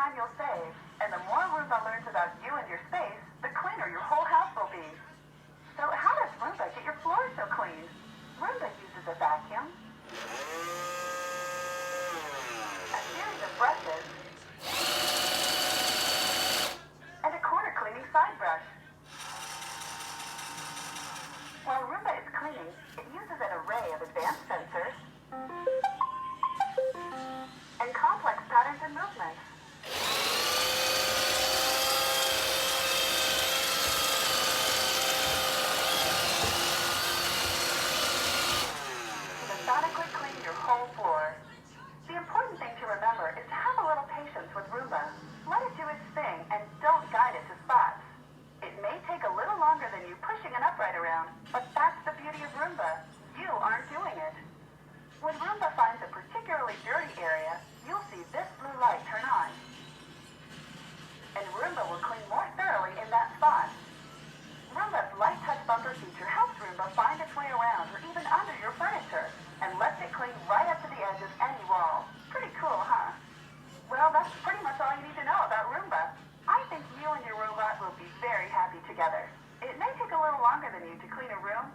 time you'll save. And the more Roomba learns about you and your space, the cleaner your whole house will be. So how does Roomba get your floors so clean? Roomba uses a vacuum, a series of brushes, and a corner cleaning side brush. While Roomba is cleaning, it uses an array of advanced sensors and complex patterns and movements. Methodically clean your whole floor. The important thing to remember is to have a little patience with Roomba. Let it do its thing and don't guide it to spots. It may take a little longer than you pushing an upright around, but that's the beauty of Roomba. You aren't doing it. When Roomba finds a particularly dirty area, you'll see this blue light turn on. And Roomba will clean more thoroughly in that spot. Roomba's light touch bumper feature helps Roomba find its way around or even under your furniture and lets it clean right up to the edge of any wall. Pretty cool, huh? Well, that's pretty much all you need to know about Roomba. I think you and your robot will be very happy together. It may take a little longer than you to clean a room,